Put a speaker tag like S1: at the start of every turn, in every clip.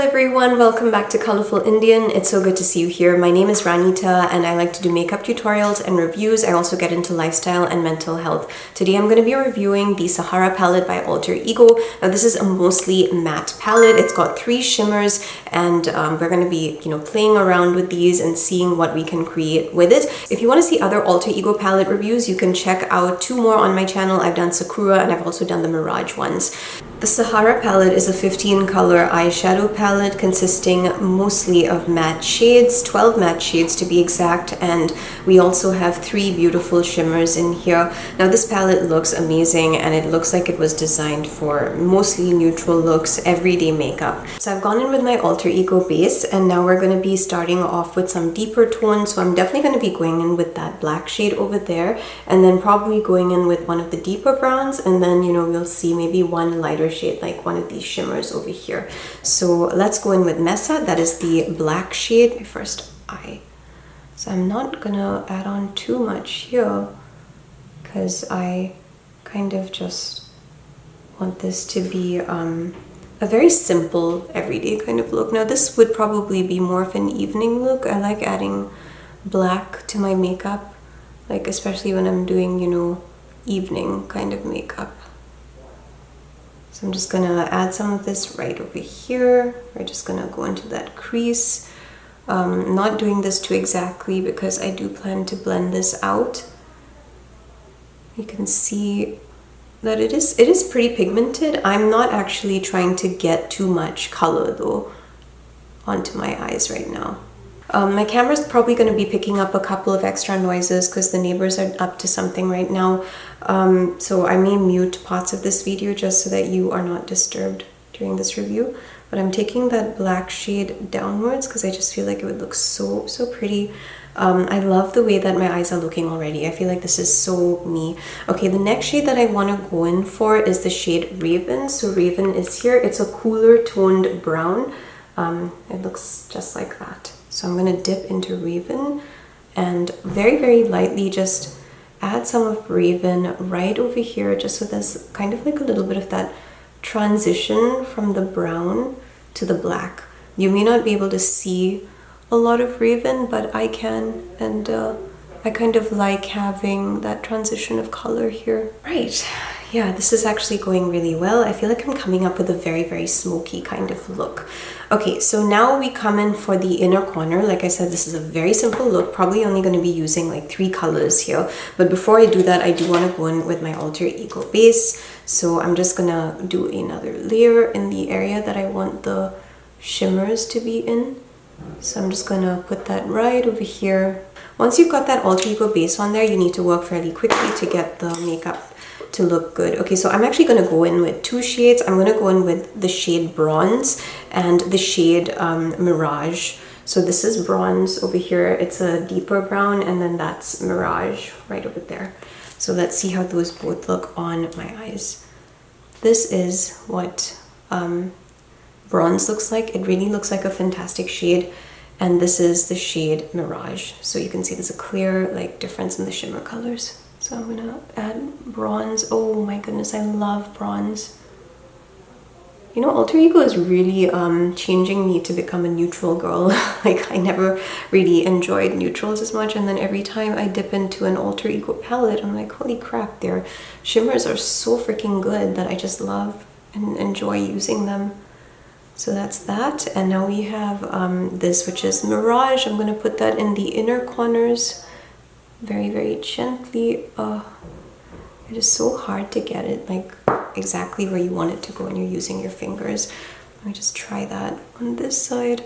S1: everyone, welcome back to Colourful Indian. It's so good to see you here. My name is Ranita and I like to do makeup tutorials and reviews. I also get into lifestyle and mental health. Today I'm going to be reviewing the Sahara palette by Alter Ego. Now this is a mostly matte palette. It's got 3 shimmers and we're going to be, playing around with these and seeing what we can create with it. If you want to see other Alter Ego palette reviews, you can check out 2 more on my channel. I've done Sakura and I've also done the Mirage ones. The Sahara palette is a 15 color eyeshadow palette consisting mostly of matte shades, 12 matte shades to be exact, and we also have 3 beautiful shimmers in here. Now this palette looks amazing and it looks like it was designed for mostly neutral looks, everyday makeup. So I've gone in with my Alter Ego base and now we're going to be starting off with some deeper tones. So I'm definitely going to be going in with that black shade over there and then probably going in with one of the deeper browns, and then we'll see maybe one lighter shade like one of these shimmers over here. So let's go in with Mesa. That is the black shade, my first eye. So I'm not gonna add on too much here because I kind of just want this to be a very simple everyday kind of look. Now this would probably be more of an evening look. I like adding black to my makeup, like especially when I'm doing evening kind of makeup. So I'm just gonna add some of this right over here. We're just gonna go into that crease. Not doing this too exactly because I do plan to blend this out. You can see that it is pretty pigmented. I'm not actually trying to get too much color though onto my eyes right now. My camera's probably going to be picking up a couple of extra noises because the neighbors are up to something right now. So I may mute parts of this video just so that you are not disturbed during this review. But I'm taking that black shade downwards because I just feel like it would look so pretty. I love the way that my eyes are looking already. I feel like this is so me. Okay, the next shade that I want to go in for is the shade Raven. So Raven is here. It's a cooler toned brown. It looks just like that. So I'm going to dip into Raven and very lightly just add some of Raven right over here, just so there's kind of like a little bit of that transition from the brown to the black. You may not be able to see a lot of Raven, but I can, and I kind of like having that transition of color here. Right, yeah, this is actually going really well. I feel like I'm coming up with a very smoky kind of look. Okay, so now we come in for the inner corner. Like I said, this is a very simple look, probably only going to be using like 3 colors here. But before I do that, I do want to go in with my Alter Ego base. So I'm just going to do another layer in the area that I want the shimmers to be in. So I'm just going to put that right over here. Once you've got that Alter Ego base on there, you need to work fairly quickly to get the makeup to look good. Okay, so I'm actually going to go in with 2 shades. I'm going to go in with the shade Bronze and the shade Mirage. So this is Bronze over here. It's a deeper brown, and then that's Mirage right over there. So let's see how those both look on my eyes. This is what Bronze looks like. It really looks like a fantastic shade. And this is the shade Mirage. So you can see there's a clear difference in the shimmer colors. So I'm gonna add Bronze. Oh my goodness, I love Bronze. Alter Ego is really changing me to become a neutral girl. I never really enjoyed neutrals as much, and then every time I dip into an Alter Ego palette, I'm like, holy crap, their shimmers are so freaking good that I just love and enjoy using them. So that's that, and now we have this, which is Mirage. I'm gonna put that in the inner corners very gently. It is so hard to get it exactly where you want it to go when you're using your fingers. Let me just try that on this side.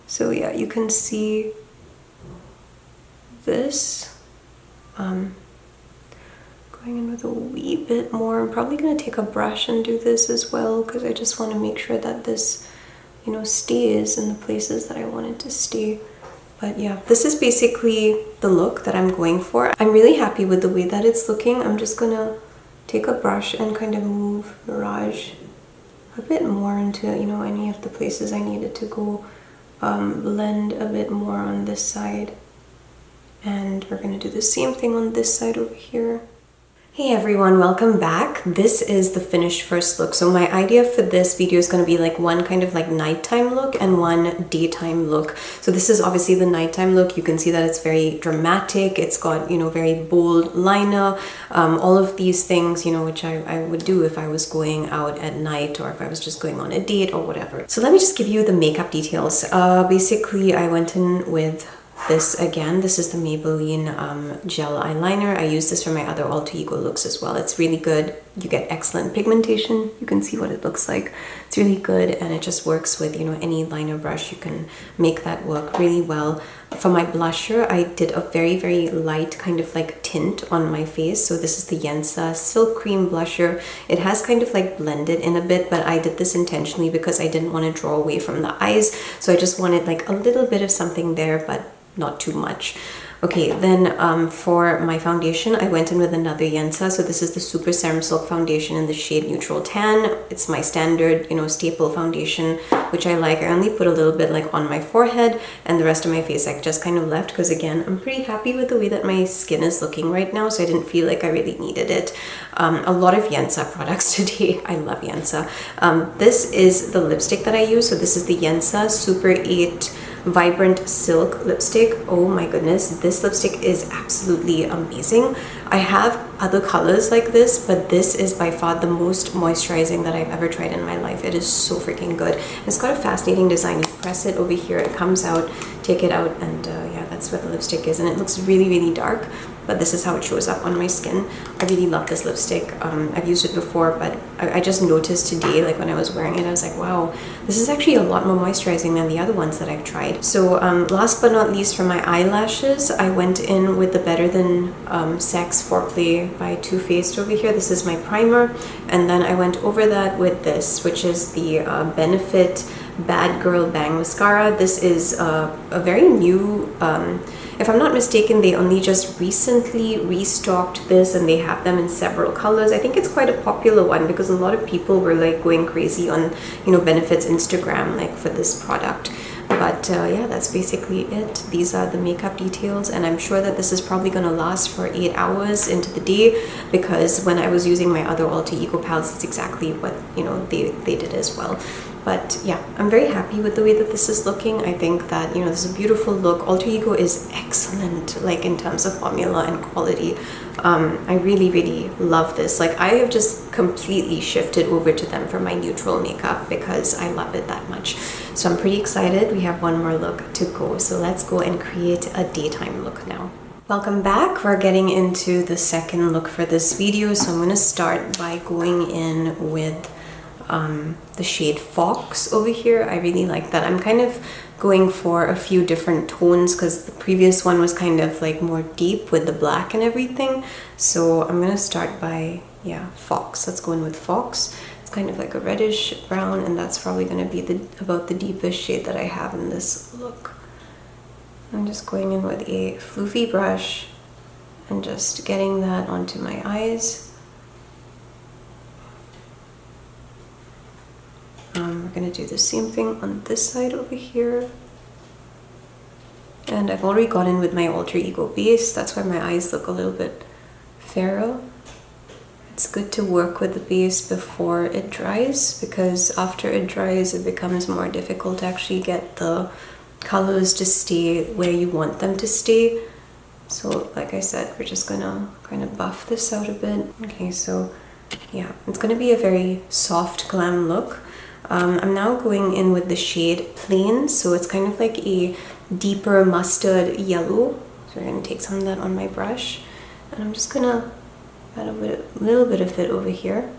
S1: So yeah, you can see this. Going in with a wee bit more. I'm probably going to take a brush and do this as well because I just want to make sure that this stays in the places that I want it to stay. But yeah, this is basically the look that I'm going for. I'm really happy with the way that it's looking. I'm just gonna take a brush and kind of move Mirage a bit more into any of the places I needed to go. Blend a bit more on this side, and we're gonna do the same thing on this side over here. Hey everyone, welcome back. This is the finished first look. So my idea for this video is going to be like one kind of like nighttime look and one daytime look. So this is obviously the nighttime look. You can see that it's very dramatic. It's got, you know, very bold liner, all of these things, you know, which I would do if I was going out at night or if I was just going on a date or whatever. So let me just give you the makeup details. Basically, I went in with this again. This is the Maybelline gel eyeliner. I use this for my other Alter Ego looks as well. It's really good. You get excellent pigmentation. You can see what it looks like. It's really good, and it just works with, you know, any liner brush. You can make that work really well. For my blusher, I did a very light kind of like tint on my face. So this is the Yensa Silk Cream blusher. It has kind of like blended in a bit, but I did this intentionally because I didn't want to draw away from the eyes. So I just wanted like a little bit of something there, but not too much. Okay, then for my foundation, I went in with another Yensa. So this is the Super Serum Silk Foundation in the shade Neutral Tan. It's my standard, you know, staple foundation, which I like. I only put a little bit like on my forehead, and the rest of my face I just kind of left because, again, I'm pretty happy with the way that my skin is looking right now, so I didn't feel like I really needed it. A lot of Yensa products today. I love Yensa. This is the lipstick that I use. So this is the Yensa Super 8 Vibrant Silk lipstick. Oh my goodness, this lipstick is absolutely amazing. I have other colors like this, but this is by far the most moisturizing that I've ever tried in my life. It is so freaking good. It's got a fascinating design. You press it over here, it comes out, take it out, and yeah, that's what the lipstick is. And it looks really dark, but this is how it shows up on my skin. I really love this lipstick. I've used it before, but I just noticed today, like when I was wearing it, I was like, wow, this is actually a lot more moisturizing than the other ones that I've tried. So last but not least, for my eyelashes, I went in with the Better Than Sex Foreplay by Too Faced over here. This is my primer, and then I went over that with this, which is the Benefit Bad Girl Bang Mascara. This is a very new, if I'm not mistaken, they only just recently restocked this, and they have them in several colors. I think it's quite a popular one because a lot of people were like going crazy on, you know, Benefit's Instagram like for this product. But yeah, that's basically it. These are the makeup details, and I'm sure that this is probably going to last for 8 hours into the day, because when I was using my other Alter Ego palettes, it's exactly what, you know, they did as well. But yeah, I'm very happy with the way that this is looking. I think that, you know, this is a beautiful look. Alter Ego is excellent, like in terms of formula and quality. I really love this. Like, I have just completely shifted over to them for my neutral makeup because I love it that much. So I'm pretty excited. We have one more look to go. So let's go and create a daytime look now. Welcome back. We're getting into the second look for this video. So I'm going to start by going in with the shade Fox over here. I really like that. I'm kind of going for a few different tones because the previous one was kind of like more deep with the black and everything. So I'm gonna start by, yeah, Fox. Let's go in with Fox. It's kind of like a reddish brown, and that's probably gonna be about the deepest shade that I have in this look. I'm just going in with a floofy brush and just getting that onto my eyes. We're going to do the same thing on this side over here. And I've already gone in with my Alter Ego base. That's why my eyes look a little bit fairer. It's good to work with the base before it dries, because after it dries, it becomes more difficult to actually get the colors to stay where you want them to stay. So like I said, we're just gonna kind of buff this out a bit. Okay, so yeah, it's gonna be a very soft glam look. I'm now going in with the shade Plain, so it's kind of like a deeper mustard yellow. So we're going to take some of that on my brush, and I'm just going to add a little bit of it over here,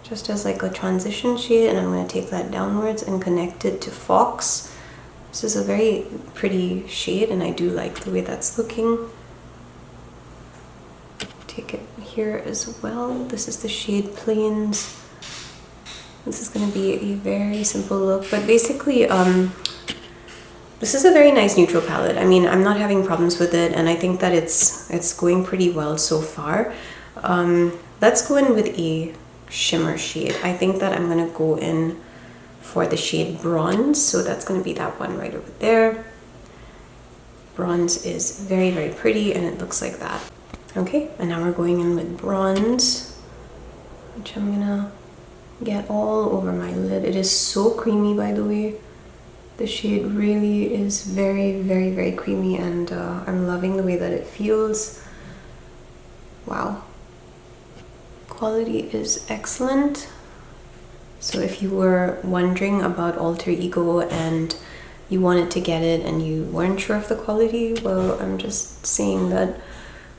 S1: just as like a transition shade, and I'm going to take that downwards and connect it to Fox. This is a very pretty shade, and I do like the way that's looking. Take it here as well. This is the shade Plains. This is going to be a very simple look, but basically this is a very nice neutral palette. I mean, I'm not having problems with it, and I think that it's going pretty well so far. Let's go in with a shimmer shade. I think that I'm going to go in for the shade Bronze, so that's going to be that one right over there. Bronze is very pretty, and it looks like that. Okay, and now we're going in with bronze, which I'm gonna get all over my lid. It is so creamy, by the way. The shade really is very, very, very creamy, and I'm loving the way that it feels. Wow. Quality is excellent. So if you were wondering about Alter Ego and you wanted to get it and you weren't sure of the quality, well, I'm just saying that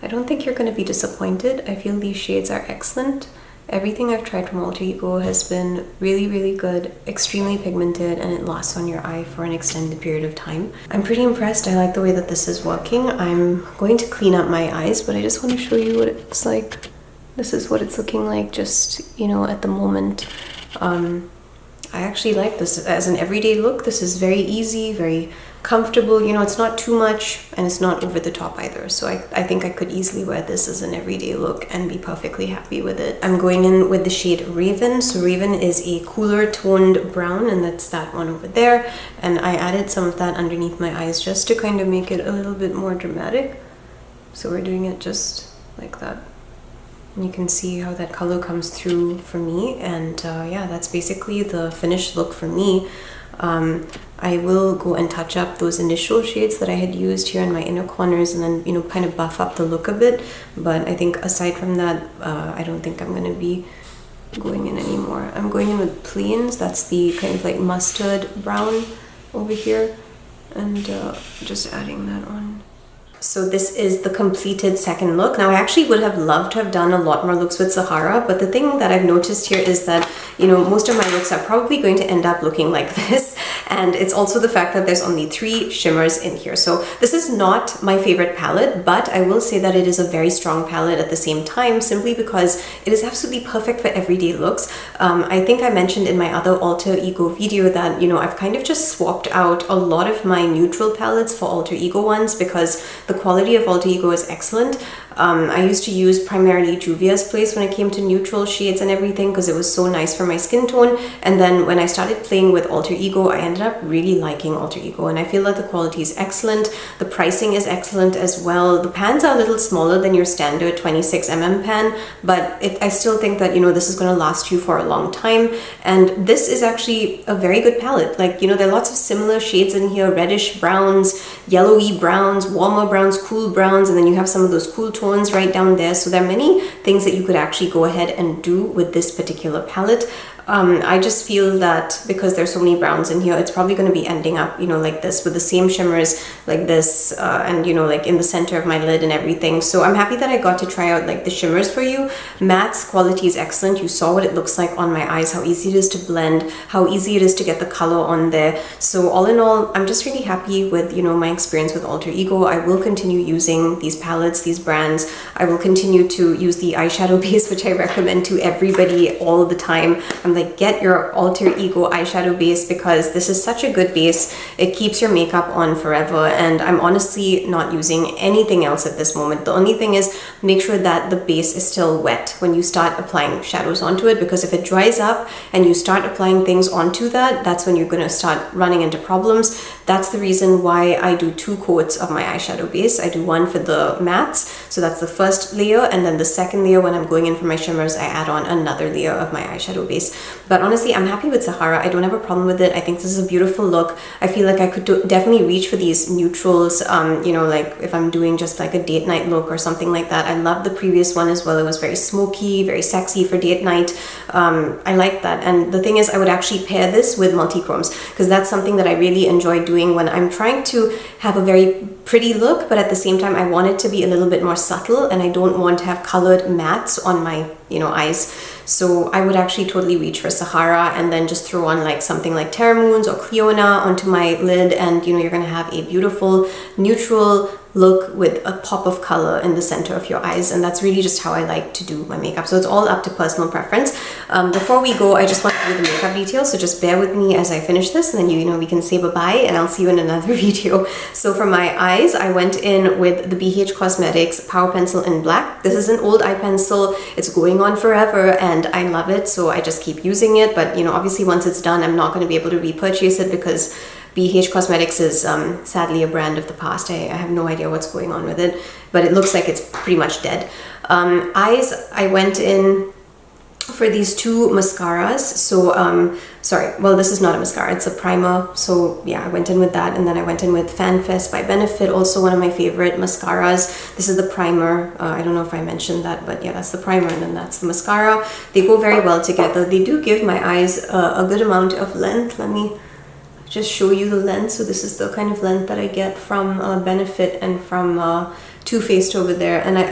S1: I don't think you're going to be disappointed. I feel these shades are excellent. Everything I've tried from Alter Ego has been really, really good, extremely pigmented, and it lasts on your eye for an extended period of time. I'm pretty impressed. I like the way that this is working. I'm going to clean up my eyes, but I just want to show you what it looks like. This is what it's looking like just, you know, at the moment. I actually like this as an everyday look. This is very easy, very comfortable. You know, it's not too much and it's not over the top either. So I think I could easily wear this as an everyday look and be perfectly happy with it. I'm going in with the shade Raven. So Raven is a cooler toned brown, and that's that one over there. And I added some of that underneath my eyes just to kind of make it a little bit more dramatic. So we're doing it just like that. And you can see how that color comes through for me, and yeah, that's basically the finished look for me. I will go and touch up those initial shades that I had used here in my inner corners, and then, you know, kind of buff up the look a bit. But I think aside from that, I don't think I'm going to be going in anymore. I'm going in with Plains. That's the kind of like mustard brown over here, and just adding that on. So this is the completed second look. Now I actually would have loved to have done a lot more looks with Sahara, but the thing that I've noticed here is that, you know, most of my looks are probably going to end up looking like this. And it's also the fact that there's only 3 shimmers in here. So this is not my favorite palette, but I will say that it is a very strong palette at the same time, simply because it is absolutely perfect for everyday looks. I think I mentioned in my other Alter Ego video that, you know, I've kind of just swapped out a lot of my neutral palettes for Alter Ego ones because the quality of Alter Ego is excellent. I used to use primarily Juvia's Place when it came to neutral shades and everything because it was so nice for my skin tone. And then when I started playing with Alter Ego, I ended up really liking Alter Ego, and I feel that the quality is excellent. The pricing is excellent as well. The pans are a little smaller than your standard 26mm pan, but I still think that, you know, this is going to last you for a long time. And this is actually a very good palette. Like, you know, there are lots of similar shades in here: reddish browns, yellowy browns, warmer browns, cool browns, and then you have some of those cool tones right down there. So there are many things that you could actually go ahead and do with this particular palette. I just feel that because there's so many browns in here, it's probably going to be ending up, you know, like this, with the same shimmers like this, and, you know, like in the center of my lid and everything. So I'm happy that I got to try out like the shimmers for you. Matte's quality is excellent. You saw what it looks like on my eyes, how easy it is to blend, how easy it is to get the color on there. So all in all, I'm just really happy with, you know, my experience with Alter Ego. I will continue using these palettes, these brands. I will continue to use the eyeshadow base, which I recommend to everybody all the time. I'm like, get your Alter Ego eyeshadow base because this is such a good base. It keeps your makeup on forever, and I'm honestly not using anything else at this moment. The only thing is, make sure that the base is still wet when you start applying shadows onto it, because if it dries up and you start applying things onto that, that's when you're going to start running into problems. That's the reason why I do 2 coats of my eyeshadow base. I do one for the mattes, so that's the first layer, and then the second layer, when I'm going in for my shimmers, I add on another layer of my eyeshadow base. But honestly, I'm happy with Sahara. I don't have a problem with it. I think this is a beautiful look. I feel like I could definitely reach for these neutrals, you know, like if I'm doing just like a date night look or something like that. I love the previous one as well. It was very smoky, very sexy for date night. I like that. And the thing is, I would actually pair this with multi-chromes because that's something that I really enjoy doing when I'm trying to have a very pretty look, but at the same time, I want it to be a little bit more subtle, and I don't want to have colored mattes on my, you know, eyes. So I would actually totally reach for Sahara and then just throw on like something like Terra Moons or Cleona onto my lid, and, you know, you're going to have a beautiful neutral look with a pop of color in the center of your eyes. And that's really just how I like to do my makeup. So it's all up to personal preference. Before we go, I just want to do the makeup details, so just bear with me as I finish this, and then, you know, we can say bye-bye, and I'll see you in another video. So for my eyes, I went in with the BH Cosmetics Power Pencil in black. This is an old eye pencil. It's going on forever and I love it, so I just keep using it. But, you know, obviously once it's done, I'm not going to be able to repurchase it because BH Cosmetics is sadly a brand of the past. I have no idea what's going on with it, but it looks like it's pretty much dead. Eyes, I went in for these two mascaras. So sorry, well, this is not a mascara, it's a primer. So yeah, I went in with that, and then I went in with FanFest by Benefit, also one of my favorite mascaras. This is the primer. I don't know if I mentioned that, but yeah, that's the primer, and then that's the mascara. They go very well together. They do give my eyes a good amount of length. Let me just show you the length. So this is the kind of length that I get from Benefit and from Too Faced over there, and I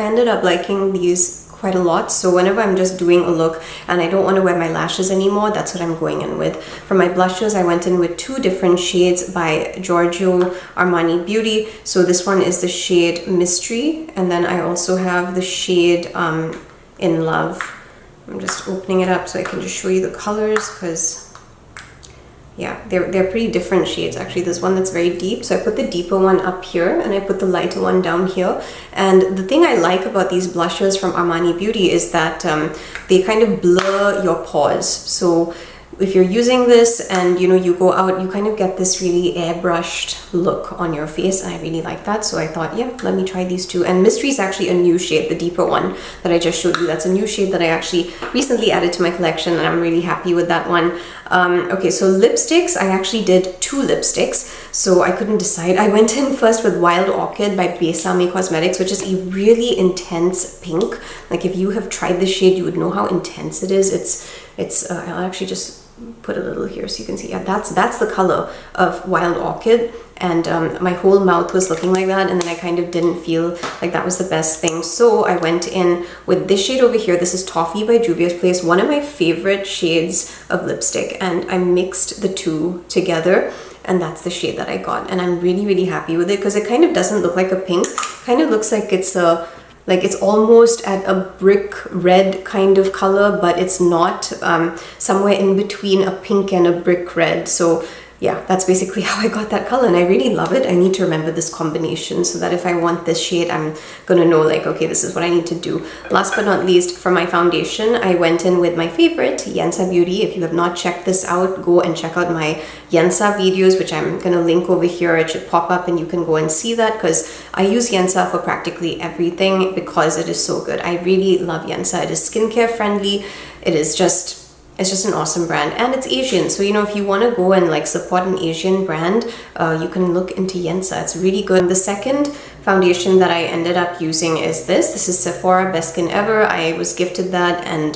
S1: ended up liking these quite a lot. So whenever I'm just doing a look and I don't want to wear my lashes anymore, that's what I'm going in with. For my blushes, I went in with two different shades by Giorgio Armani Beauty. So this one is the shade Mystery, and then I also have the shade In Love. I'm just opening it up so I can just show you the colors, because yeah, they're pretty different shades actually. There's one that's very deep, so I put the deeper one up here and I put the lighter one down here. And the thing I like about these blushes from Armani Beauty is that they kind of blur your pores. So if you're using this and you go out, you kind of get this really airbrushed look on your face, and I really like that. So I thought, yeah, let me try these two. And Mystery is actually a new shade, the deeper one that I just showed you. That's a new shade that I actually recently added to my collection, and I'm really happy with that one. Okay, so lipsticks, I actually did two lipsticks, so I couldn't decide. I went in first with Wild Orchid by Besame Cosmetics, which is a really intense pink. Like, if you have tried this shade, you would know how intense it is. It's I'll actually just put a little here so you can see. Yeah, that's the color of Wild Orchid, and my whole mouth was looking like that, and then I kind of didn't feel like that was the best thing. So I went in with this shade over here. This is Toffee by Juvia's Place, one of my favorite shades of lipstick, and I mixed the two together, and that's the shade that I got, and I'm really happy with it, because it kind of doesn't look like a pink. Kind of looks like it's a it's almost at a brick red kind of color, but it's not, somewhere in between a pink and a brick red. So yeah, that's basically how I got that color, and I really love it. I need to remember this combination so that if I want this shade, I'm gonna know, like, okay, this is what I need to do. Last but not least, for my foundation, I went in with my favorite, Yensa Beauty. If you have not checked this out, go and check out my Yensa videos, which I'm gonna link over here. It should pop up and you can go and see that, because I use Yensa for practically everything because it is so good. I really love Yensa. It is skincare friendly. It's just an awesome brand, and it's Asian. So, if you want to go and like support an Asian brand, you can look into Yensa. It's really good. The second foundation that I ended up using is this. This is Sephora Best Skin Ever. I was gifted that and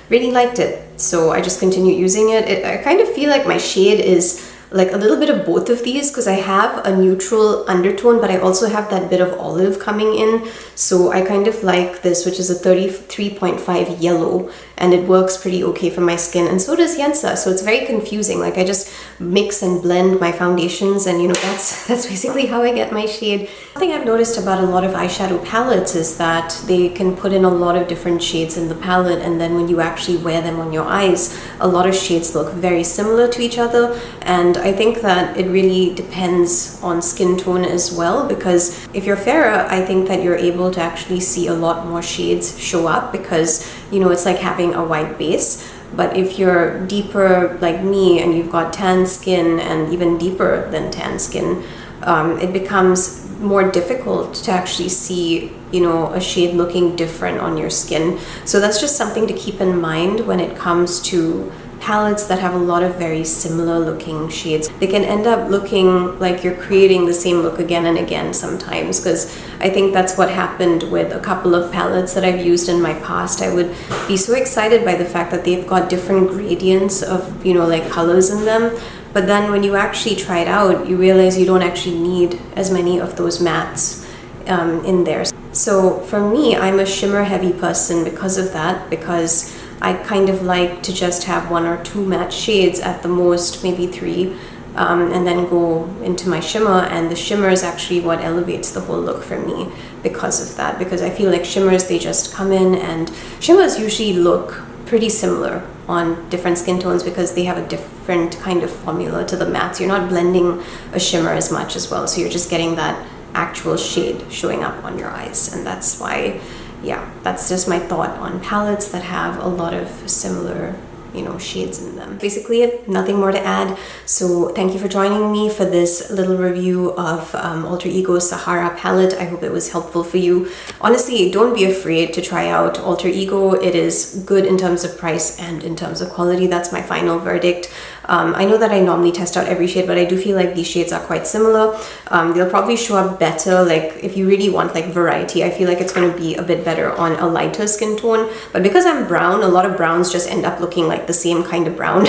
S1: really liked it. So I just continued using it. I kind of feel like my shade is like a little bit of both of these, because I have a neutral undertone, but I also have that bit of olive coming in. So I kind of like this, which is a 33.5 yellow, and it works pretty okay for my skin, and so does Yensa. So it's very confusing. Like, I just mix and blend my foundations, and that's basically how I get my shade. One thing I've noticed about a lot of eyeshadow palettes is that they can put in a lot of different shades in the palette, and then when you actually wear them on your eyes, a lot of shades look very similar to each other. And I think that it really depends on skin tone as well, because if you're fairer, I think that you're able to actually see a lot more shades show up, because it's like having a white base. But if you're deeper like me and you've got tan skin, and even deeper than tan skin, it becomes more difficult to actually see a shade looking different on your skin. So that's just something to keep in mind when it comes to palettes that have a lot of very similar looking shades. They can end up looking like you're creating the same look again and again sometimes, because I think that's what happened with a couple of palettes that I've used in my past. I would be so excited by the fact that they've got different gradients of like colors in them, but then when you actually try it out, you realize you don't actually need as many of those mattes in there. So for me, I'm a shimmer heavy person because of that, because I kind of like to just have one or two matte shades at the most, maybe three, and then go into my shimmer. And the shimmer is actually what elevates the whole look for me because of that, because I feel like shimmers, they just come in, and shimmers usually look pretty similar on different skin tones because they have a different kind of formula to the mattes. You're not blending a shimmer as much as well, so you're just getting that actual shade showing up on your eyes. And that's why, yeah, that's just my thought on palettes that have a lot of similar you know, shades in them. Basically, nothing more to add. So thank you for joining me for this little review of Alter Ego Sahara Palette. I hope it was helpful for you. Honestly, don't be afraid to try out Alter Ego. It is good in terms of price and in terms of quality. That's my final verdict. I know that I normally test out every shade, but I do feel like these shades are quite similar. They'll probably show up better, like if you really want like variety. I feel like it's going to be a bit better on a lighter skin tone, but because I'm brown, a lot of browns just end up looking like the same kind of brown.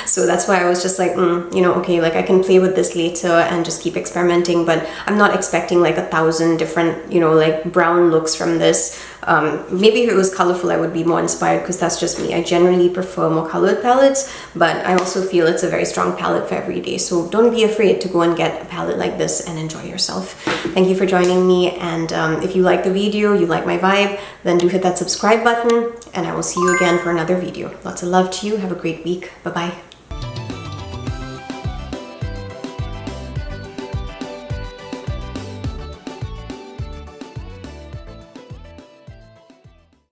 S1: So that's why I was just like, you know, okay, like I can play with this later and just keep experimenting, but I'm not expecting like 1,000 different, you know, like brown looks from this. Maybe if it was colorful, I would be more inspired, because that's just me. I generally prefer more colored palettes, but I also feel it's a very strong palette for every day. So don't be afraid to go and get a palette like this and enjoy yourself. Thank you for joining me. And if you like the video, you like my vibe, then do hit that subscribe button, and I will see you again for another video. Lots of love to you. Have a great week. Bye-bye.